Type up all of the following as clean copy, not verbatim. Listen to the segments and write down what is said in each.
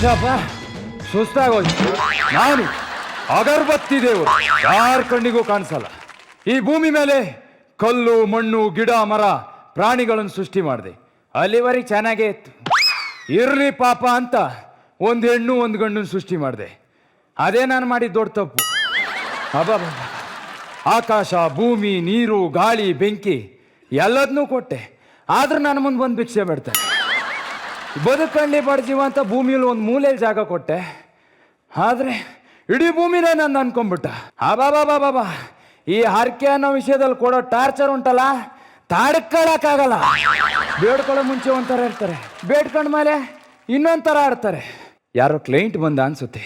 ಯಪ್ಪ ಸುಸ್ತಾಗೋಯ್ತು. ನಾನು ಅಗರಬತ್ತಿ ದೇವರು, ಯಾರ ಕಣ್ಣಿಗೂ ಕಾಣಿಸಲ್ಲ. ಈ ಭೂಮಿ ಮೇಲೆ ಕಲ್ಲು ಮಣ್ಣು ಗಿಡ ಮರ ಪ್ರಾಣಿಗಳನ್ನು ಸೃಷ್ಟಿ ಮಾಡಿದೆ. ಅಲ್ಲಿವರೆಗೆ ಚೆನ್ನಾಗೇ ಇತ್ತು. ಇರ್ಲಿ ಪಾಪ ಅಂತ ಒಂದು ಹೆಣ್ಣು ಒಂದು ಗಂಡನ್ನು ಸೃಷ್ಟಿ ಮಾಡಿದೆ. ಅದೇ ನಾನು ಮಾಡಿದ ದೊಡ್ಡ ತಪ್ಪು. ಅಬ್ಬಾ, ಆಕಾಶ ಭೂಮಿ ನೀರು ಗಾಳಿ ಬೆಂಕಿ ಎಲ್ಲದನ್ನೂ ಕೊಟ್ಟೆ. ಆದ್ರೂ ನನ್ನ ಮುಂದೆ ಬಂದು ಭಿಕ್ಷೆ ಬಿಡ್ತಾರೆ. ಬದುಕಂಡಿ ಬಡ್ಜೀವ ಅಂತ ಭೂಮಿಯಲ್ಲಿ ಒಂದು ಮೂಲೆಯಲ್ಲಿ ಜಾಗ ಕೊಟ್ಟೆ. ಆದ್ರೆ ಇಡೀ ಭೂಮಿನೇ ನನ್ನ ಅನ್ಕೊಂಡ್ಬಿಟ್ಟ. ಬಾಬಾ ಈ ಹರಕೆ ಅನ್ನೋ ವಿಷಯದಲ್ಲಿ ಕೊಡೋ ಟಾರ್ಚರ್ ಉಂಟಲ್ಲ, ತಾಡ್ಕೊಳಕ್ಕಾಗಲ್ಲ. ಬೇಡ್ಕೊಳ್ಳೋ ಮುಂಚೆ ಒಂಥರ ಇರ್ತಾರೆ, ಬೇಡ್ಕೊಂಡ ಮೇಲೆ ಇನ್ನೊಂಥರ ಆಡ್ತಾರೆ. ಯಾರೋ ಕ್ಲೈಂಟ್ ಬಂದ ಅನ್ಸುತ್ತೆ.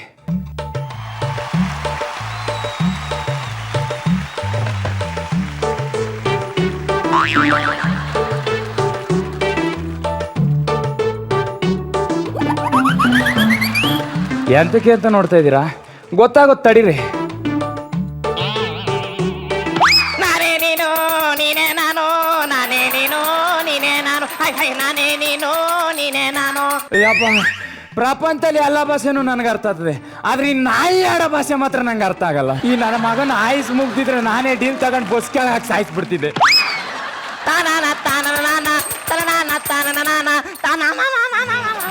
ಎಂತಕ್ಕೆ ಅಂತ ನೋಡ್ತಾ ಇದ್ದೀರಾ? ಗೊತ್ತಾಗುತ್ತೆ ತಡೀರಿ. ನಾನೇ ನೀನು ನೀನೇ ನಾನು, ನಾನೇ ನೀನು ನೀನೇ ನಾನು, ನಾನೇ ನೀನು ನೀನೇ ನಾನು. ಯಪ್ಪ, ಪ್ರಪಂಚದಲ್ಲಿ ಎಲ್ಲ ಭಾಷೆನೂ ನನಗೆ ಅರ್ಥ ಆಗ್ತದೆ, ಆದ್ರೆ ಈ ನಾಯಿ ಆಡೋ ಭಾಷೆ ಮಾತ್ರ ನಂಗೆ ಅರ್ಥ ಆಗಲ್ಲ. ಈ ನನ್ನ ಮಗನ ಆಯ್ಸ್ ಮುಗ್ದಿದ್ರೆ ನಾನೇ ಡೀಲ್ ತಗೊಂಡು ಬಸ್ಕೆ ಹಾಕಿ ಸಾಯಿಸ್ಬಿಡ್ತಿದ್ದೆ.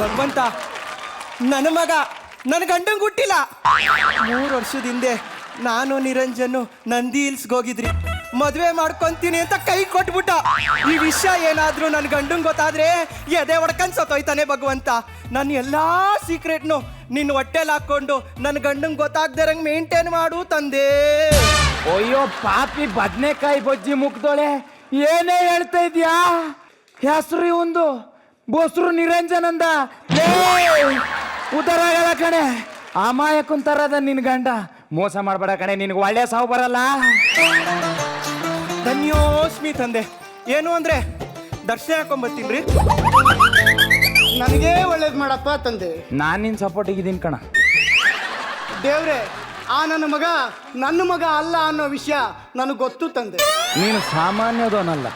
ಭಗವಂತ, ನನ್ನ ಮಗ ನನ್ನ ಗಂಡಂಗೆ ಹುಟ್ಟಿಲ್ಲ. 3 ವರ್ಷದ ಹಿಂದೆ ನಾನು ನಿರಂಜನು ನಂದಿ ಹಿಲ್ಸ್ಗೆ ಹೋಗಿದ್ರಿ. ಮದುವೆ ಮಾಡ್ಕೊಂತೀನಿ ಅಂತ ಕೈ ಕೊಟ್ಬಿಟ್ಟ. ಈ ವಿಷಯ ಏನಾದ್ರೂ ನನ್ನ ಗಂಡಂಗೆ ಗೊತ್ತಾದ್ರೆ ಎದೆ ಹೊಡ್ಕೊಂಡ್ ಸತ್ತೋಯ್ತಾನೆ. ಭಗವಂತ, ನನ್ನ ಎಲ್ಲಾ ಸೀಕ್ರೆಟ್ನು ನಿನ್ನ ಹೊಟ್ಟೆಲ್ ಹಾಕೊಂಡು ನನ್ನ ಗಂಡಂಗೆ ಗೊತ್ತಾಗ್ದಿರಂಗ್ ಮೇಂಟೈನ್ ಮಾಡು ತಂದೆ. ಅಯ್ಯೋ ಪಾಪಿ ಬದ್ನೆಕಾಯಿ ಬಜ್ಜಿ ಮುಗ್ದೋಳೆ, ಏನೇ ಹೇಳ್ತಾ ಇದ್ಯಾ? ಹೆಸರು ಒಂದು ಬೋಸ್ರು ನಿರಂಜನಂದ. ಉದರ ಆಗಲ್ಲ ಕಣೆ, ಅಮಾಯಕನ್ ತರದ ನಿನ್ ಗಂಡ. ಮೋಸ ಮಾಡ್ಬೇಡ ಕಣೆ, ನಿನ್ಗೆ ಒಳ್ಳೆ ಸಾವು ಬರಲ್ಲ. ಧನ್ಯೋಸ್ಮಿ ತಂದೆ. ಏನು ಅಂದ್ರೆ ದರ್ಶನ ಹಾಕೊಂಬತ್ತೀನ್ರಿ. ನನಗೇ ಒಳ್ಳೇದು ಮಾಡಪ್ಪ ತಂದೆ. ನಾನು ನಿನ್ ಸಪೋರ್ಟಿಗೆ ಇದೀನಿ ಕಣ. ದೇವ್ರೆ, ಆ ನನ್ನ ಮಗ ಅಲ್ಲ ಅನ್ನೋ ವಿಷಯ ನನಗೆ ಗೊತ್ತು ತಂದೆ. ನೀನು ಸಾಮಾನ್ಯದವನಲ್ಲ,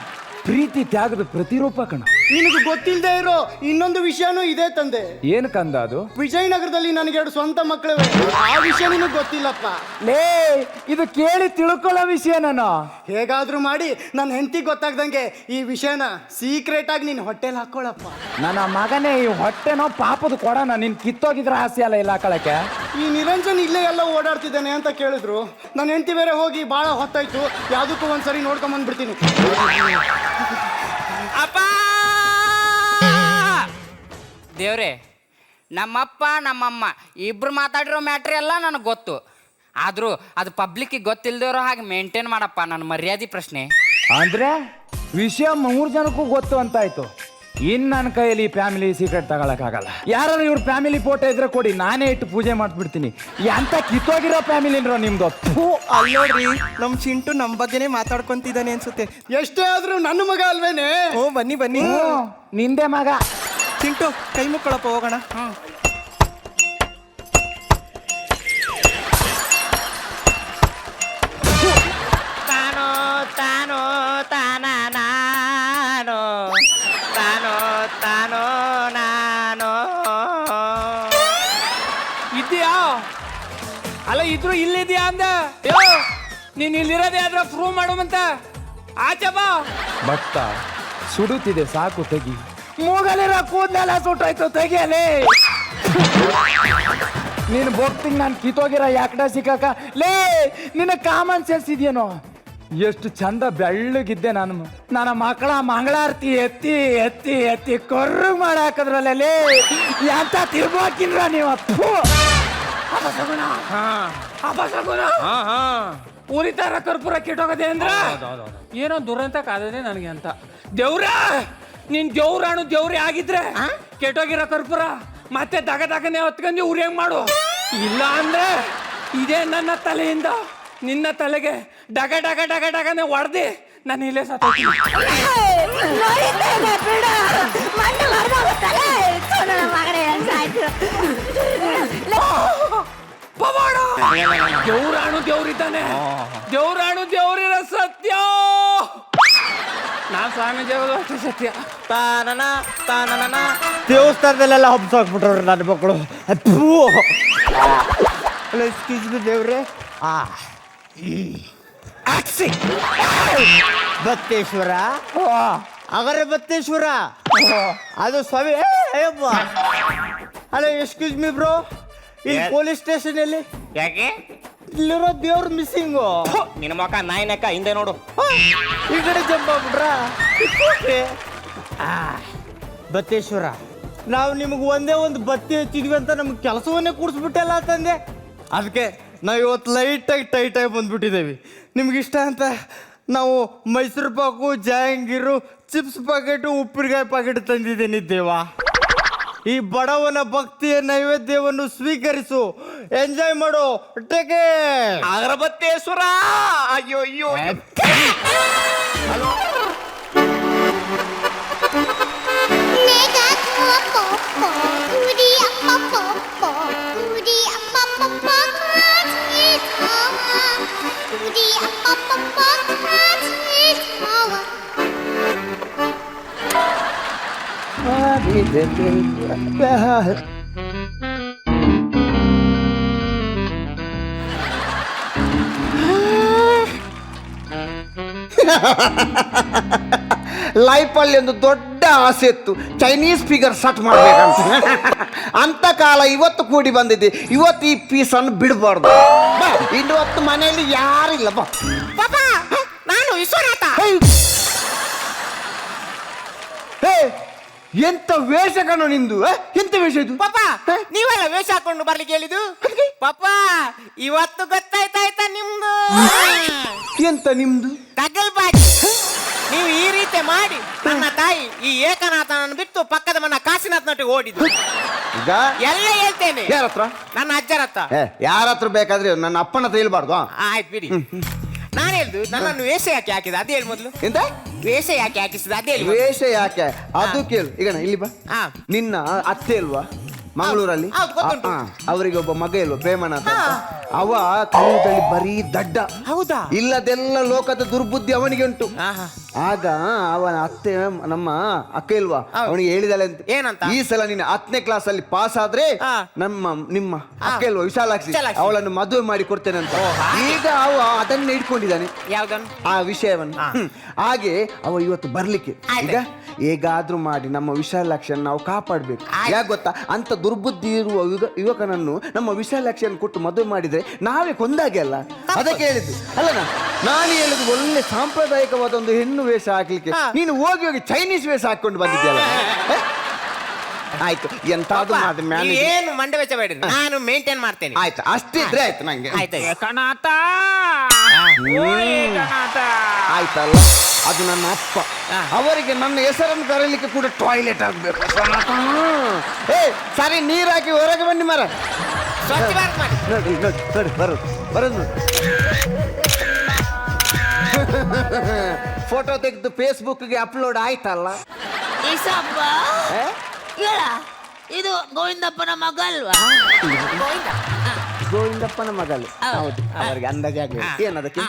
ಪ್ರೀತಿ ತ್ಯಾಗದ ಪ್ರತಿರೂಪ ಕಣ. ನಿನಗೆ ಗೊತ್ತಿಲ್ಲದೆ ಇರೋ ಇನ್ನೊಂದು ವಿಷಯನೂ ಇದೆ ತಂದೆ. ಏನು ಕಂದ ಅದು? ವಿಜಯನಗರದಲ್ಲಿ ನನಗೆ 2 ಸ್ವಂತ ಮಕ್ಕಳಿವೆ. ಆ ವಿಷಯ ನಿನಗೆ ಗೊತ್ತಿಲ್ಲಪ್ಪ. ಲೇ, ಇದು ಕೇಳಿ ತಿಳ್ಕೊಳ್ಳೋ ವಿಷಯ. ನಾನು ಹೇಗಾದ್ರೂ ಮಾಡಿ ನನ್ನ ಹೆಂಡತಿಗೆ ಗೊತ್ತಾಗ್ದಂಗೆ ಈ ವಿಷಯನ ಸೀಕ್ರೆಟ್ ಆಗಿ ನಿನ್ನ ಹೊಟ್ಟೆಲ್ ಹಾಕೊಳ್ಳಪ್ಪ. ನನ್ನ ಮಗನೇ, ಈ ಹೊಟ್ಟೆನೋ ಪಾಪದ ಕೊಡೋಣ. ನೀನ್ ಕಿತ್ತೋಗಿದ್ರ ಆಸೆ ಅಲ್ಲ ಇಲ್ಲ ಹಾಕೊಳಕ್ಕೆ. ಈ ನಿರಂಜನ್ ಇಲ್ಲೇ ಎಲ್ಲ ಓಡಾಡ್ತಿದ್ದಾನೆ ಅಂತ ಕೇಳಿದ್ರು. ನನ್ನ ಹೆಂಡತಿ ಬೇರೆ ಹೋಗಿ ಬಹಳ ಹೊತ್ತಾಯ್ತು, ಯಾವುದಕ್ಕೂ ಒಂದ್ಸರಿ ನೋಡ್ಕೊಂಡ್ ಬಂದ್ಬಿಡ್ತೀನಿ. ಅಪ್ಪ ದೇವ್ರೆ, ನಮ್ಮಪ್ಪ ನಮ್ಮಮ್ಮ ಇಬ್ರು ಮಾತಾಡಿರೋ ಮ್ಯಾಟ್ರಿ ಎಲ್ಲ ನನಗೆ ಗೊತ್ತು. ಆದರೂ ಅದು ಪಬ್ಲಿಕ್ಕಿಗೆ ಗೊತ್ತಿಲ್ಲದಿರೋ ಹಾಗೆ ಮೇಂಟೈನ್ ಮಾಡಪ್ಪ. ನನ್ನ ಮರ್ಯಾದೆ ಪ್ರಶ್ನೆ ಅಂದ್ರೆ ವಿಷಯ 3 ಜನಕ್ಕೂ ಗೊತ್ತು ಅಂತಾಯ್ತು. ಇನ್ ನನ್ನ ಕೈಯಲ್ಲಿ ಫ್ಯಾಮಿಲಿ ಸೀಕ್ರೆಟ್ ತಗೊಳಕ್ಕಾಗಲ್ಲ. ಯಾರು ಇವ್ರ ಫ್ಯಾಮಿಲಿ ಫೋಟೋ ಇದ್ರೆ ಕೊಡಿ, ನಾನೇ ಇಟ್ಟು ಪೂಜೆ ಮಾಡ್ಬಿಡ್ತೀನಿ. ಎಂತ ಕಿತ್ತೋಗಿರೋ ಫ್ಯಾಮಿಲಿನ್ರೋ ನಿಮ್ದು. ಅಲ್ಲೋಡ್ರಿ, ನಮ್ ಚಿಂಟು ನಮ್ ಬಗ್ಗೆನೇ ಮಾತಾಡ್ಕೊಂತಿದ್ದಾನೆ ಅನ್ಸುತ್ತೆ. ಎಷ್ಟೇ ಆದ್ರೂ ನನ್ನ ಮಗ ಅಲ್ವೇನೆ? ಓ ಬನ್ನಿ ಬನ್ನಿ. ನಿಂದೆ ಮಗ. ಚಿಂಟು, ಕೈ ಮುಕ್ಕೊಳಪ್ಪ, ಹೋಗೋಣ. ತಾನೋ ತಾನೋ ತಾನ ನಾನು, ತಾನೋ ತಾನೋ ನಾನು. ಇದೆಯಾ? ಅಲ್ಲ, ಇದ್ರು ಇಲ್ಲಿದ್ಯಾ ಅಂದ. ನೀನ್ ಇಲ್ಲಿರೋದೇ ಆದ್ರೆ ಪ್ರೂವ್ ಮಾಡುವಂತ. ಆಚೆ ಬಾ. ಭಕ್ತ ಸುಡುತ್ತಿದೆ, ಸಾಕು ತೆಗಿ. ಮೂಗಲಿರೋ ಕೂದಲೆಲ್ಲ ಸುಟ್ಟೋಯ್ತು, ತೆಗಿಯಲೇ. ನೀನು ಭಕ್ತಿಗೆ ನಾನು ಕಿತ್ತೋಗಿರೋ ಯಾಕಡ ಸಿಕ್ಕಾಕ. ಲೇ, ನಿನ್ನ ಕಾಮನ್ ಸೆನ್ಸ್ ಇದೆಯೇನೋ? ಎಷ್ಟು ಚಂದ ಬೆಳ್ಳಗಿದ್ದೆ ನಾನು. ನನ್ನ ಮಕ್ಕಳ ಮಂಗಳಾರತಿ ಎತ್ತಿ ಎತ್ತಿ ಎತ್ತಿ ಕೊರ್ರು ಮಾಡಾಕದ್ರಲ್ಲೇ. ಎಂತ ತಿರ್ಬೋಕಿನ್ರ ನೀವು? ಉರಿತಾರ ಕರ್ಪೂರ ಕೆಟ್ಟೋಗದೆ ಅಂದ್ರ ಏನೋ ದುರಂತ ಕಾದದೆ ನನಗೆ ಅಂತ. ದೇವ್ರ, ನೀನ್ ದೇವ್ರಾಣು ದೇವ್ರೇ ಆಗಿದ್ರೆ ಕೆಟ್ಟೋಗಿರೋ ಕರ್ಪೂರ ಮತ್ತೆ ದಗದಗನೆ ಹೊತ್ಕೊಂಡು ಉರಿಯಂಗ್ ಮಾಡು. ಇಲ್ಲ ಅಂದ್ರೆ ಇದೇ ನನ್ನ ತಲೆಯಿಂದ ನಿನ್ನ ತಲೆಗೆ ಡಗ ಡಗ ಡಗ ಡಗನೆ ಹೊಡೆದಿ ನಾನು ಇಲ್ಲೇ ಸತ್ತೋಗ್ತೀನಿ. ದೇವ್ರಾಣು ದೇವ್ರಿದ್ದಾನೆ, ದೇವ್ರಾಣು ದೇವ್ರಿರ ಸತ್ಯ. ನಾನ್ ಸ್ವಾಮೀಜಿ ಅಷ್ಟೇ ಸತ್ಯ. ತಾನನ ತಾನನ ದೇವಸ್ಥಾನದಲ್ಲೆಲ್ಲ ಹಬ್ಸಾಕ್ಬಿಟ್ರವ್ರೆ ನನ್ನ ಮಕ್ಕಳು. ಅಲ್ಲ ಎಕ್ಸ್ಕ್ಯೂಸ್ ಮಿ ದೇವ್ರೆ. ಬತ್ತೇಶ್ವರ, ಅಗರ ಬತ್ತೇಶ್ವರ, ಅದು ಸ್ವಾಮಿ. ಅಯ್ಯಪ್ಪ. ಅಲ್ಲ ಎಕ್ಸ್ಕ್ಯೂಸ್ ಮಿ ಬ್ರೋ, ಇಲ್ಲಿ ಪೊಲೀಸ್ ಸ್ಟೇಷನ್ ಎಲ್ಲಿ? ಯಾಕೆ ಇಲ್ಲಿರೋ ದೇವ್ರ ಮಿಸ್ಸಿಂಗು. ನಿನ್ನ ಮಕ ನಾಯಿನಕ್ಕ ಹಿಂದೆ ನೋಡು. ಈ ಕಡೆ ಜಂಪ್ ಆಗ್ಬಿಟ್ರ. ಬತ್ತೇಶ್ವರ, ನಾವು ನಿಮಗೆ ಒಂದೇ ಒಂದು ಬತ್ತಿ ಹಚ್ಚಿದ್ವಿ ಅಂತ ನಮ್ಗೆ ಕೆಲಸವನ್ನೇ ಕೂಡಿಸ್ಬಿಟ್ಟಲ್ಲ ತಂದೆ. ಅದಕ್ಕೆ ನಾವು ಇವತ್ತು ಲೈಟಾಗಿ ಟೈಟಾಗಿ ಬಂದ್ಬಿಟ್ಟಿದ್ದೇವೆ. ನಿಮ್ಗೆ ಇಷ್ಟ ಅಂತ ನಾವು ಮೈಸೂರು ಪಾಕು, ಜಹಾಂಗೀರು, ಚಿಪ್ಸ್ ಪ್ಯಾಕೆಟು, ಉಪ್ಪಿನಕಾಯಿ ಪ್ಯಾಕೆಟ್ ತಂದಿದ್ದೇನೆ ದೇವ. ಈ ಬಡವನ ಭಕ್ತಿಯ ನೈವೇದ್ಯವನ್ನು ಸ್ವೀಕರಿಸು, ಎಂಜಾಯ್ ಮಾಡು. ಟೇಕೆ ಅಗರಬತ್ತೇಶ್ವರ. ಅಯ್ಯೋ ಅಯ್ಯೋ ಲೈಫಲ್ಲಿ ಒಂದು ದೊಡ್ಡ ಆಸೆ ಇತ್ತು, ಚೈನೀಸ್ ಫಿಗರ್ ಸಟ್ ಮಾಡ್ಬೇಕಂತ. ಅಂತ ಕಾಲ ಇವತ್ತು ಕೂಡಿ ಬಂದಿದೆ. ಇವತ್ತು ಈ ಪೀಸನ್ನು ಬಿಡಬಾರ್ದು. ಇನ್ನು ಹೊತ್ತು ಮನೆಯಲ್ಲಿ ಯಾರಿಲ್ಲ. ಬಾ ನಾನು ವಿಶ್ವನಾಥ. ಎಂತ ವೇಷ ಕಣೋ ನಿಂದು. ಎಂತ ವೇಷ ಇದು? ಪಾಪ ನೀವೆಲ್ಲ ವೇಷ ಹಾಕೊಂಡು ಬರ್ಲಿಕ್ಕೆ ಹೇಳಿದ್ದು. ಪಾಪ ಇವತ್ತು ಗೊತ್ತಾಯ್ತಾಯ್ತಾ ನಿಮ್ದು? ಎಂತ ನಿಮ್ದು? ತಗಲ್ಬಾಜಿ. ನೀವು ಈ ರೀತಿ ಮಾಡಿ ನನ್ನ ತಾಯಿ ಈ ಏಕನಾಥನನ್ನು ಬಿಟ್ಟು ಪಕ್ಕದ ಮನ ಕಾಶಿನಾಥನೊಟ್ಟಿಗೆ ಓಡಿದ್ದು. ಈಗ ಎಲ್ಲ ಹೇಳ್ತೇನೆ. ಯಾರ ಹತ್ರ? ನನ್ನ ಅಜ್ಜರ ಹತ್ರ. ಯಾರ ಹತ್ರ ಬೇಕಾದ್ರೆ ನನ್ನ ಅಪ್ಪನ ಹತ್ರ ಹೇಳ್ಬಾರ್ದು. ಆಯ್ತು ಬಿಡಿ. ನಾನು ಹೇಳ್ದು ನನ್ನನ್ನು ವೇಷ ಯಾಕೆ ಹಾಕಿದ ಅದು ಹೇಳಿ ಮೊದಲು. ಎಂತ ವೇಷ ಯಾಕೆ ಹಾಕಿಸಿದ ಅದು ಹೇಳಿ. ವೇಷ ಯಾಕೆ ಅದು ಕೇಳು. ಈಗ ಇಲ್ಲಿ ಬಾ. ಹಾ. ನಿನ್ನ ಅತ್ತೆ ಅಲ್ವಾ ಮಂಗಳೂರಲ್ಲಿ? ಹೌದು, ಗೊತ್ತುಂಟು. ಅವರಿಗೆ ಒಬ್ಬ ಮಗ ಇಲ್ವಾ ಪ್ರೇಮನಾಥ ಅಂತ? ಅವ ಕಲಿಯುವುದರಲ್ಲಿ ಬರೀ ದಡ್ಡ. ಹೌದಾ? ಇಲ್ಲದೆಲ್ಲ ಲೋಕದ ದುರ್ಬುದ್ಧಿ ಅವನಿಗೆ ಉಂಟು. ಆಹಾ. ಆಗ ಅವನ ಅತ್ತೆ ನಮ್ಮ ಅಕ್ಕ ಇಲ್ವಾ ಅವನಿಗೆ ಹೇಳಿದಾಳೆ ಅಂತ, ಏನಂತ? ಈ ಸಲ ನೀನು 10ನೇ ಕ್ಲಾಸ್ ಅಲ್ಲಿ ಪಾಸ್ ಆದ್ರೆ ಹಾ. ನಿಮ್ಮ ಅಕ್ಕ ಇಲ್ವಾ ವಿಶಾಲಾಕ್ಷಿ, ವಿಶಾಲಾಕ್ಷಿ. ಅವಳನ್ನು ಮದುವೆ ಮಾಡಿ ಕೊಡ್ತೇನೆ ಅಂತ. ಈಗ ಅವ ಅದನ್ನ ಇಟ್ಕೊಂಡಿದ್ದಾನೆ, ಯಾವ್ದನ್ನು? ಆ ವಿಷಯವನ್ನು. ಹಾಗೆ ಅವ ಇವತ್ತು ಬರ್ಲಿಕ್ಕೆ. ಈಗ ಹೇಗಾದ್ರೂ ಮಾಡಿ ನಮ್ಮ ವಿಶಾಲಾಕ್ಷಿಯನ್ನು ನಾವು ಕಾಪಾಡ್ಬೇಕು. ಯಾಕೆ ಗೊತ್ತಾ, ಅಂತ ದುರ್ಬುದ್ಧಿ ಇರುವ ಯುವಕನನ್ನು ನಮ್ಮ ವಿಶಾಲಾಕ್ಷಿಯನ್ನು ಕೊಟ್ಟು ಮದುವೆ ಮಾಡಿದ್ರೆ ನಾವೇ ಕೊಂದಾಗೆ ಅಲ್ಲ. ಅದಕ್ಕೆ ಹೇಳಿದ್ದು ಅಲ್ಲ ನಾನು ಹೇಳಿದ್ದು. ಒಳ್ಳೆ ಸಾಂಪ್ರದಾಯಿಕವಾದ ಒಂದು ಹೆಣ್ಣು ವೇಷ ಹಾಕ್ಲಿಕ್ಕೆ ನೀನು ಹೋಗಿ ಹೋಗಿ ಚೈನೀಸ್ ವೇಷ ಹಾಕೊಂಡು ಬಂದಿದ್ಯಲ್ಲ. ಆಯ್ತು, ಎಂತಾದ್ರೂ ಮಾಡಿ ಮ್ಯಾನೇಜ್. ಏನು ಮಂಡ ವೆಚ್ಚ ಬೇಡ, ನಾನು ಮೇಂಟೈನ್ ಮಾಡ್ತೇನೆ. ಆಯ್ತು, ಅಷ್ಟಿದ್ರೆ ಆಯ್ತು ನಂಗೆ. ಆಯ್ತು. ಏಕನಾಥ. ಆಯ್ತಲ್ಲ, ಅದು ನನ್ನ ಅಪ್ಪ. ಅವರಿಗೆ ನನ್ನ ಹೆಸರನ್ನು ಕರೀಲಿಕ್ಕೆ ಕೂಡ ಟಾಯ್ಲೆಟ್ ಆಗ್ಬೇಕು. ಸರಿ, ನೀರ್ ಹಾಕಿ ಹೊರಗೆ ಬನ್ನಿ ಮರ. ಸ್ವಚ್ಛ ಭಾರತ್ ಮಾಡಿ. ನೋಡಿ ನೋಡಿ ನೋಡಿ, ಬರೋದು ಫೋಟೋ ತೆಗೆದು ಫೇಸ್ಬುಕ್ಗೆ ಅಪ್ಲೋಡ್ ಆಯ್ತಲ್ಲ. ಈಸಪ್ಪ ಹೇಳ, ಇದು ಗೋವಿಂದಪ್ಪನ ಮಗ ಅಲ್ವಾ? ಗೋವಿಂದಪ್ಪನ ಮಗಲು. ಹೌದು, ಅವರಿಗೆ ಅಂದಾಜಾಗ ಏನದಕ್ಕೆ.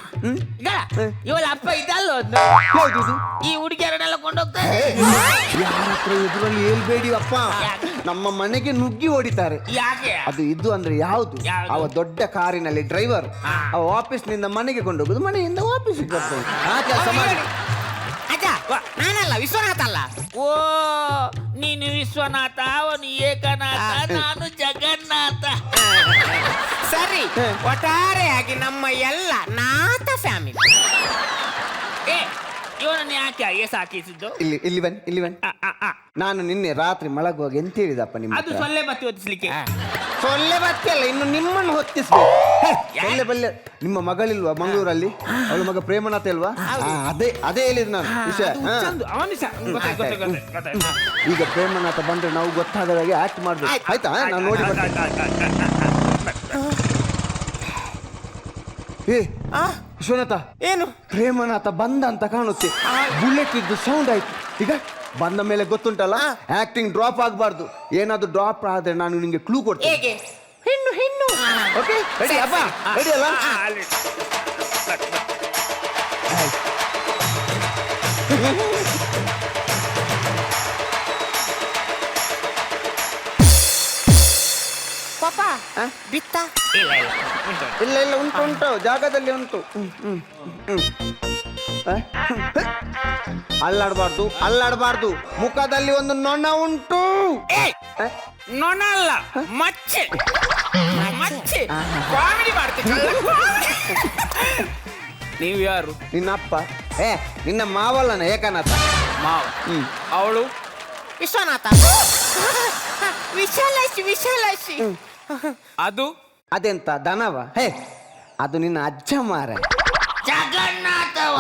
ಇವಳ ಅಪ್ಪ ಇದಲ್ಲ ಹೌದು, ಈ ಹುಡುಗಿಯರನ್ನೆಲ್ಲ ಕೊಂಡೋಗ್ತಾರೆ. ಯಾರ ಹತ್ರ ಎದುರಲ್ಲಿ ಹೇಳ್ಬೇಡಿ ಅಪ್ಪ, ನಮ್ಮ ಮನೆಗೆ ನುಗ್ಗಿ ಹೊಡಿತಾರೆ. ಯಾಕೆ? ಅದು ಇದು ಅಂದ್ರೆ ಯಾವುದು? ಅವ ದೊಡ್ಡ ಕಾರಿನಲ್ಲಿ ಡ್ರೈವರ್. ಅವ ಆಫೀಸ್ನಿಂದ ಮನೆಗೆ ಕೊಂಡೋಗುದು, ಮನೆಯಿಂದ ಆಫೀಸಿಗೆ ಬರ್ತಾನೆ. ಆ ಕೆಲಸ ಮಾಡಿ. ಅಜ್ಜ, ನಾನಲ್ಲ ವಿಶ್ವನಾಥ ಅಲ್ಲ. ಓ, ನೀನು ವಿಶ್ವನಾಥ, ಅವನು ಏಕನಾಥ, ನಾನು ಜಗನ್ನಾಥ. ಸರಿ, ಒಟ್ಟಾರೆಯಾಗಿ ನಮ್ಮ ಎಲ್ಲ ನಾಥ ಫ್ಯಾಮಿಲಿ. ಏ, ಇವನನ್ನು ಯಾಕೆ ಐಎಸ್ ಹಾಕಿಸಿದ್ದು? ಇಲ್ಲಿ ಬನ್ನಿ. ನಾನು ನಿನ್ನೆ ರಾತ್ರಿ ಮಲಗುವಾಗ ಎಂತ ಹೇಳಿದಪ್ಪ ನಿಮ್ಮ ಅದು ಸೊಳ್ಳೆ ಬತ್ತಿ ಹೊತ್ತಿಸ್ಲಿಕ್ಕೆ. ಸೊಳ್ಳೆ ಬತ್ತಿ ಅಲ್ಲ, ಇನ್ನು ನಿಮ್ಮನ್ನು ಹೊತ್ತಿಸ್ಬೇಕು. ಸೊಳ್ಳೆ ಬಲ್ಲೆ. ನಿಮ್ಮ ಮಗಳಿಲ್ವಾ ಮಂಗಳೂರಲ್ಲಿ? ಅವಳ ಮಗ ಪ್ರೇಮನಾಥ ಇಲ್ವಾ? ಅದೇ ಹೇಳಿದ್ ನಾನು ವಿಷಯ. ಈಗ ಪ್ರೇಮನಾಥ ಬಂದ್ರೆ ನಾವು ಗೊತ್ತಾದ ಹಾಗೆ ಆಕ್ಟ್ ಮಾಡ್ಬೇಕು. ಆಯ್ತಾ? ನಾನು ನೋಡಿ ವಿಶ್ವನಾಥ, ಏನು ಪ್ರೇಮನಾಥ ಬಂದ ಅಂತ ಕಾಣುತ್ತೆ. ಬುಲೆಟ್ ಇದ್ದು ಸೌಂಡ್ ಆಯ್ತು. ಈಗ ಬಂದ ಮೇಲೆ ಗೊತ್ತುಂಟಲ್ಲ, ಆಕ್ಟಿಂಗ್ ಡ್ರಾಪ್ ಆಗಬಾರ್ದು. ಏನಾದ್ರು ಡ್ರಾಪ್ ಆದ್ರೆ ನಾನು ನಿಂಗೆ ಕ್ಲೂ ಕೊಡ್ತೇನೆ. ಹೇಗೆ? ಹೆಣ್ಣು. ಓಕೆ, ರೆಡಿ ಅಪ್ಪ? ರೆಡಿ ಅಲ್ಲ? ಬಿತ್ತ ಇಲ್ಲ ಇಲ್ಲ ಉಂಟು. ಇಲ್ಲ ಇಲ್ಲ ಉಂಟು ಉಂಟು ಜಾಗದಲ್ಲಿ ಉಂಟು ಅಲ್ಲಾಡಬಾರ್ದು ಅಲ್ಲಾಡಬಾರ್ದು ಮುಖದಲ್ಲಿ ಒಂದು ನೊಣ ಉಂಟು ಏಯ್, ನೊಣ ಅಲ್ಲ ಮಚ್ಚೆ ಮಚ್ಚೆ ಕಾಮಿಡಿ ಮಾಡ್ತೀನಿ. ನೀವು ಯಾರು? ನಿನ್ನಪ್ಪ ನಿನ್ನ ಮಾವಲ್ಲನ ಏಕನಾಥ ಮಾವ. ಅವಳು ವಿಶ್ವನಾಥ ವಿಶಾಲಾಕ್ಷಿ ವಿಶಾಲಾಕ್ಷಿ ಅದು ಅದೆಂತ ದನವ ಅದು ನಿನ್ನ ಅಜ್ಜ ಮಾರ ಜಗನ್ನಾಥವ.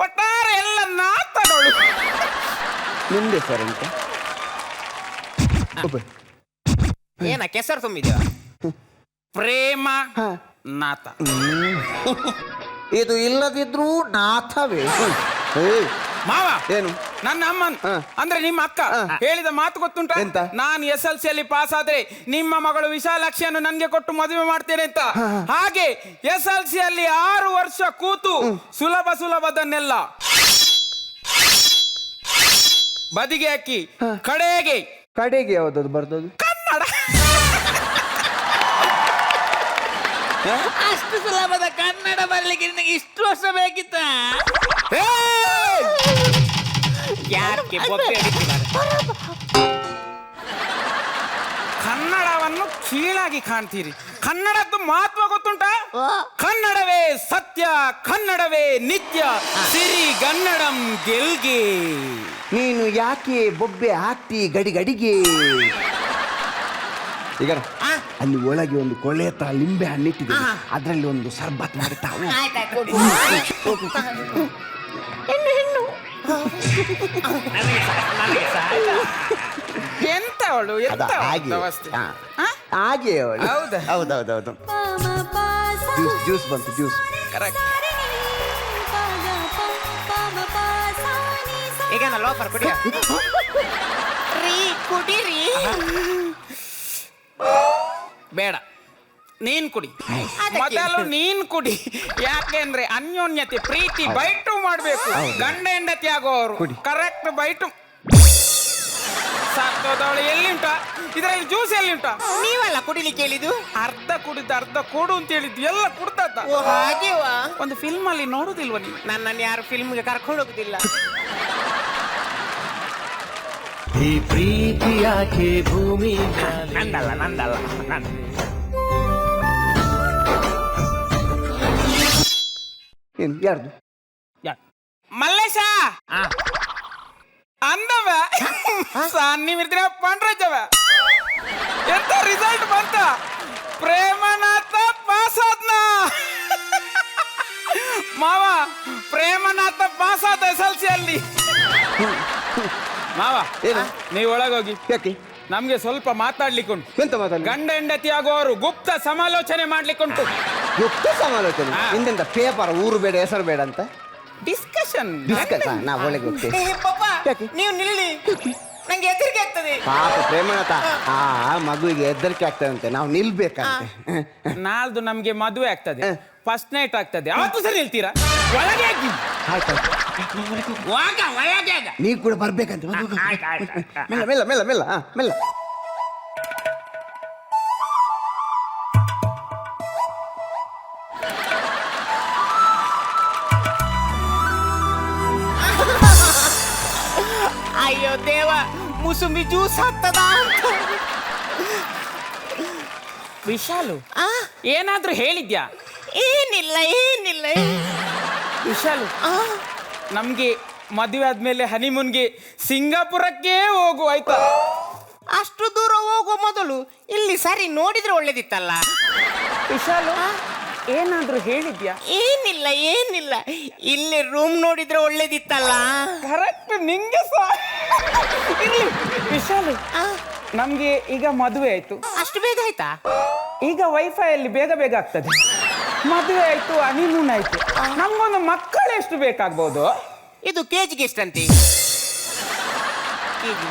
ಒಟ್ಟಾರೆ ಎಲ್ಲ ನಾತಗಳು. ನಿಂದೆ ಸರ್ ಅಂತ ಏನ ಕೆಸರು ತುಂಬಿದ್ಯಾ? ಪ್ರೇಮ ನಾಥ. ಇದು ಇಲ್ಲದಿದ್ರೂ ನಾಥವೇ ಮಾವ ಏನು ನನ್ನ ಅಮ್ಮನ್ ಅಂದ್ರೆ ನಿಮ್ಮ ಅಕ್ಕ ಹೇಳಿದ ಮಾತು ಗೊತ್ತುಂಟ? ಎಂತ? ನಾನು SLC ಅಲ್ಲಿ ಪಾಸ್ ಆದ್ರೆ ನಿಮ್ಮ ಮಗಳು ವಿಶಾಲಾಕ್ಷಿಯನ್ನು ನನ್ಗೆ ಕೊಟ್ಟು ಮದುವೆ ಮಾಡ್ತೇನೆ ಅಂತ. ಹಾಗೆ SLC ಅಲ್ಲಿ 6 ವರ್ಷ ಕೂತು ಸುಲಭದನ್ನೆಲ್ಲ ಬದಿಗೆ ಹಾಕಿ ಕಡೆಗೆ ಯಾವ್ದದು ಬರ್ದದು ಕನ್ನಡ. ಅಷ್ಟು ಸುಲಭದ ಕನ್ನಡ ಬರ್ಲಿಕ್ಕೆ ನಿನಗೆ ಇಷ್ಟು ವರ್ಷ ಬೇಕಿತ್ತ? ಯಾಕೆ ಬೊಬ್ಬೆ ಹಿಡಿತಿದ್ದಾರೆ? ಕನ್ನಡವನ್ನು ಕೀಳಾಗಿ ಕಾಣ್ತೀರಿ. ಕನ್ನಡದ್ದು ಮಹತ್ವ ಗೊತ್ತುಂಟ? ಕನ್ನಡವೇ ಸತ್ಯ, ಕನ್ನಡವೇ ನಿತ್ಯ, ಸಿರಿಗನ್ನಡಂ ಗೆಲ್ಗೆ. ನೀನು ಯಾಕೆ ಬೊಬ್ಬೆ ಹಾಕ್ತಿ ಗಡಿಗಡಿಗೆ? ಈಗ ಅಲ್ಲಿ ಒಳಗೆ ಒಂದು ಕೊಳೆ ಹತ್ರ ಲಿಂಬೆ ಹಣ್ಣಿಟ್ಟಿದೆ, ಅದರಲ್ಲಿ ಒಂದು ಸರ್ಬತ್ ಮಾಡ್ತಾವು. ಎಂತ ಅವಳು ಎಂತ ಅವಸ್ಥೆ. ಹಾಗೆ ಅವಳು. ಹೌದಾ? ಹೌದೌದೌದು. ಜ್ಯೂಸ್ ಬಂತು ಜ್ಯೂಸ್. ಕರೆಕ್ಟ್. ಈಗ ಲೋಫರ್ ಕುಡಿಯ ರೀ ಕುಡಿರಿ. ಬೇಡ, ನೀನ್ ಕುಡಿ ಮೊದಲು, ನೀನ್ ಕುಡಿ. ಯಾಕೆಂದ್ರೆ ಅನ್ಯೋನ್ಯತೆ, ಪ್ರೀತಿ, ಬೈಟು ಮಾಡ್ಬೇಕು. ಗಂಡ ಹೆಂಡತಿ ಆಗೋರು ಕರೆಕ್ಟ್ ಬೈಟು. ಸತ್ತೋದವಳು ಎಲ್ಲಿಂಟ? ಇದರಲ್ಲಿ ಜ್ಯೂಸ್ ಎಲ್ಲಿಂಟ? ನೀವಲ್ಲ ಕುಡಿಲಿಕ್ಕೆ ಹೇಳಿದ್ದು. ಅರ್ಧ ಕುಡಿದ ಅರ್ಧ ಕೊಡು ಅಂತ ಹೇಳಿದ್ದು ಎಲ್ಲ ಕುಡ್ತದ. ಓ ಹಾಗೆವಾ? ಒಂದು ಫಿಲ್ಮ್ ಅಲ್ಲಿ ನೋಡುದಿಲ್ವ ನೀವು? ನನ್ನನ್ನು ಯಾರು ಫಿಲ್ಮ್ಗೆ ಕರ್ಕೊಂಡು ಹೋಗುದಿಲ್ಲ. ಈ ಪ್ರೀತಿ ಯಾಕೆ ಭೂಮಿ ನಂದಲ್ಲ ನಂದಲ್ಲ ನಂದು. ಏನು ಯಾರ್ದು? ಮಲ್ಲೇಶ ಅಂದವ ಸನ್ನಿ ಮಿರ್ತಿನ ಪಂಡ್ರಜವ ಎಂತ ರಿಸಲ್ಟ್ ಬಂತ? ಪ್ರೇಮನಾಥ ಪಾಸ್ ಆದ್ನ ಮಾವ. ಪ್ರೇಮನಾಥ ಪಾಸ್ ಆದ SLC ಅಲ್ಲಿ. ಮಾವ ಏನು? ನೀವು ಒಳಗೋಗಿ. ಯಾಕೆ? ನಮ್ಗೆ ಸ್ವಲ್ಪ ಮಾತಾಡ್ಲಿಕ್ಕುಂಟು. ಎಂತ ಮಾತಾಡ? ಗಂಡ ಹೆಂಡತಿ ಆಗುವವರು ಗುಪ್ತ ಸಮಾಲೋಚನೆ ಮಾಡ್ಲಿಕ್ಕುಂಟು. ಗುಪ್ತ ಸಮಾಲೋಚನೆ? ಹಿಂದೆಂತ ಪೇಪರ್ ಊರು ಬೇಡ ಹೆಸರು ಬೇಡ ಅಂತ ಡಿಸ್ಕಷನ್. ನಾ ಒಳಗೆ ಹೋಗ್ತೇನೆ. ಯಾಕೆ? ನೀವು ನಿಲ್ಲಿ, ನಂಗೆ ಹೆದರಿಕೆ ಆಗ್ತದೆ. ಪಾಪ ಪ್ರೇಮನಾಥ ಆ ಮಗುವಿಗೆ ಹೆದರಿಕೆ ಆಗ್ತದಂತೆ, ನಾವು ನಿಲ್ಬೇಕಂತೆ. ನಾಳ್ದು ನಮ್ಗೆ ಮದುವೆ ಆಗ್ತದೆ, ಫಸ್ಟ್ ನೈಟ್ ಆಗ್ತದೆ. ಅವತ್ತು ಸರಿ ಹೇಳ್ತೀರಾ? ಒಳಗೆ ಹಾಕಿ. ಒಳಗೆ ನೀವು ಕೂಡ ಬರ್ಬೇಕಂತೆ. ಮೆಲ್ಲ ಮೆಲ್ಲ ಮೆಲ್ಲ ಮೆಲ್ಲ ಮೆಲ್ಲ. ಅಯ್ಯೋ ದೇವ, ಮುಸುಂಬಿ ಜ್ಯೂಸ್ ಹಾಕ್ತದ. ವಿಶಾಲು ಏನಾದ್ರೂ ಹೇಳಿದ್ಯಾ? ಏನಿಲ್ಲ ಏನಿಲ್ಲ. ವಿಶಾಲು ನಮ್ಗೆ ಮದುವೆ ಆದ್ಮೇಲೆ ಹನಿಮೂನ್ಗೆ ಸಿಂಗಾಪುರಕ್ಕೆ ಹೋಗು ಆಯ್ತಾ? ಅಷ್ಟು ದೂರ ಹೋಗುವ ಮೊದಲು ಇಲ್ಲಿ ಸರಿ ನೋಡಿದ್ರೆ ಒಳ್ಳೇದಿತ್ತಲ್ಲ. ವಿಶಾಲು ಏನಾದ್ರೂ ಹೇಳಿದ್ಯಾ? ಏನಿಲ್ಲ ಏನಿಲ್ಲ, ಇಲ್ಲಿ ರೂಮ್ ನೋಡಿದ್ರೆ ಒಳ್ಳೇದಿತ್ತಲ್ಲ. ಕರೆಕ್ಟ್, ನಿಂಗೆ ಇರ್ಲಿ. ವಿಶಾಲು ನಮ್ಗೆ ಈಗ ಮದುವೆ ಆಯ್ತು. ಅಷ್ಟು ಬೇಗ ಆಯ್ತಾ? ಈಗ ವೈಫೈ ಅಲ್ಲಿ ಬೇಗ ಬೇಗ ಆಗ್ತದೆ. ಮದುವೆ ಆಯ್ತು, ಹನಿಮೂನ್ ಆಯ್ತು, ನಮ್ಗೊಂದು ಮಕ್ಕಳು ಎಷ್ಟು ಬೇಕಾಗ್ಬೋದು? ಇದು ಕೆಜಿಗೆ ಎಷ್ಟಂತೆ? ಕೆಜಿ